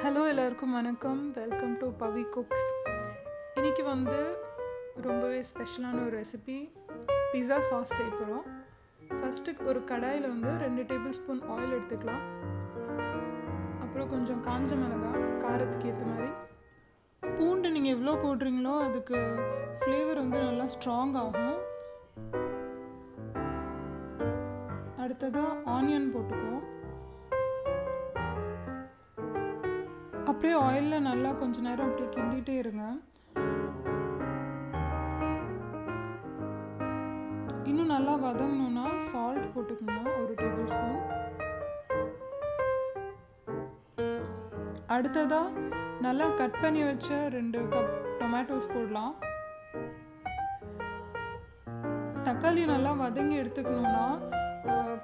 Hello எல்லாருக்கும் வணக்கம். Welcome to Pavi cooks. இன்றைக்கி ரொம்பவே ஸ்பெஷலான ஒரு ரெசிபி பிஸா சாஸ் செய்ய போகிறோம். ஃபஸ்ட்டு ஒரு கடாயில் 2 டேபிள் ஸ்பூன் ஆயில் எடுத்துக்கலாம். அப்புறம் கொஞ்சம் காஞ்ச மிளகாய் காரத்துக்கு ஏற்ற மாதிரி. பூண்டு நீங்கள் எவ்வளோ போடுறீங்களோ அதுக்கு ஃப்ளேவர் நல்லா ஸ்ட்ராங் ஆகும். அடுத்ததாக ஆனியன் போட்டுக்குவோம். அப்படியே ஆயிலில் நல்லா கொஞ்ச நேரம் அப்படியே கிண்டிகிட்டே இருங்க. இன்னும் நல்லா வதங்கணுன்னா சால்ட் போட்டுக்கணும், 1 டேபிள் ஸ்பூன். அடுத்ததாக நல்லா கட் பண்ணி வச்ச 2 கப் டொமேட்டோஸ் போடலாம். தக்காளி நல்லா வதங்கி எடுத்துக்கணுன்னா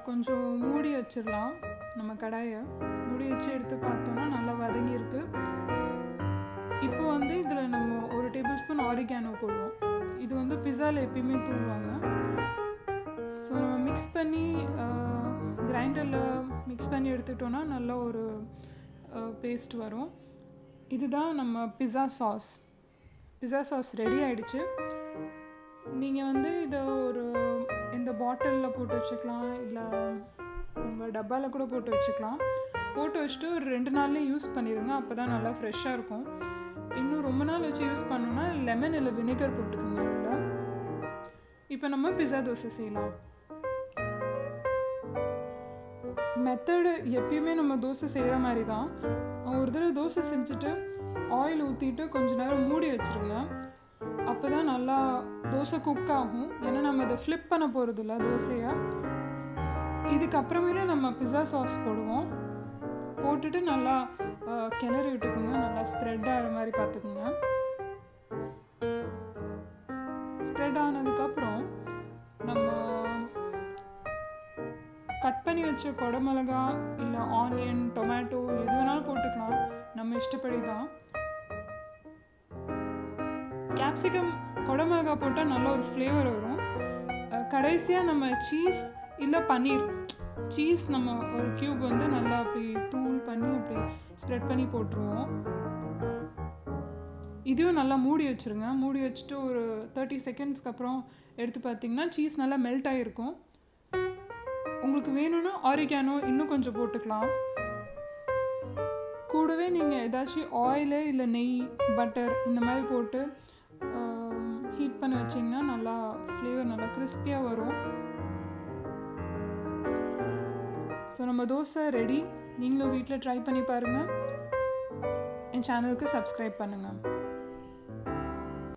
கொஞ்சம் மூடி வச்சிடலாம். நம்ம கடாயை மூடி வச்சு எடுத்து பார்த்தோன்னா நல்லா வதங்கியிருக்கு. இப்போ இதில் நம்ம 1 டேபிள் ஸ்பூன் ஆரிகானோ போடுவோம். இது பிஸாவில் எப்பயுமே தூவுவாங்க. ஸோ நம்ம மிக்ஸ் பண்ணி கிரைண்டரில் மிக்ஸ் பண்ணி எடுத்துக்கிட்டோன்னா நல்ல ஒரு பேஸ்ட் வரும். இதுதான் நம்ம பிஸா சாஸ் ரெடி ஆகிடுச்சு. நீங்கள் இதை இந்த பாட்டிலில் போட்டு வச்சுக்கலாம், இல்லை உங்கள் டப்பாவில் கூட போட்டு வச்சுக்கலாம். போட்டு வச்சுட்டு ஒரு 2 நாள்லேயே யூஸ் பண்ணிடுங்க. அப்போ தான் நல்லா ஃப்ரெஷ்ஷாக இருக்கும். இன்னும் ரொம்ப நாள் வச்சு யூஸ் பண்ணோன்னா லெமன் இல்லை வினிகர் போட்டுக்கோங்க அதில். இப்போ நம்ம பிஸா தோசை செய்யலாம். மெத்தடு எப்பயுமே நம்ம தோசை செய்கிற மாதிரி தான். ஒரு தடவை தோசை செஞ்சுட்டு ஆயில் ஊற்றிட்டு கொஞ்சம் நேரம் மூடி வச்சுருங்க. அப்போ தான் நல்லா தோசை குக் ஆகும். ஏன்னா நம்ம அதை ஃப்ளிப் பண்ண போகிறதில்ல தோசையை. இதுக்கப்புறமேலே நம்ம பிஸா சாஸ் போடுவோம். போட்டுட்டு நல்லா கிளறி விட்டுக்குங்க. நல்லா ஸ்ப்ரெட் ஆகிற மாதிரி பார்த்துக்குங்க. ஸ்ப்ரெட் ஆனதுக்கப்புறம் நம்ம கட் பண்ணி வச்ச குடமிளகா இல்லை ஆனியன், டொமேட்டோ எது வேணாலும் போட்டுக்கலாம், நம்ம இஷ்டப்படி தான். கேப்சிகம், குடமிளகா போட்டால் நல்ல ஒரு ஃப்ளேவர் வரும். கடைசியாக நம்ம சீஸ் இல்லை பன்னீர், சீஸ் நம்ம ஒரு க்யூப் நல்லா அப்படி தூள் பண்ணி அப்படி ஸ்ப்ரெட் பண்ணி போட்டுருவோம். இதையும் நல்லா மூடி வச்சுருங்க. மூடி வச்சுட்டு ஒரு 30 செகண்ட்ஸ்க்கு அப்புறம் எடுத்து பார்த்திங்கன்னா சீஸ் நல்லா மெல்ட் ஆகிருக்கும். உங்களுக்கு வேணும்னா ஆரிகானோ இன்னும் கொஞ்சம் போட்டுக்கலாம். கூடவே நீங்கள் ஏதாச்சும் ஆயிலு இல்லை நெய், பட்டர் இந்த மாதிரி போட்டு ஹீட் பண்ணி வச்சிங்கன்னா நல்லா ஃப்ளேவர் நல்லா கிறிஸ்பியாக வரும். ஸோ நம்ம தோசை ரெடி. நீங்களும் வீட்டில் ட்ரை பண்ணி பாருங்கள். என் சேனலுக்கு சப்ஸ்கிரைப் பண்ணுங்கள்.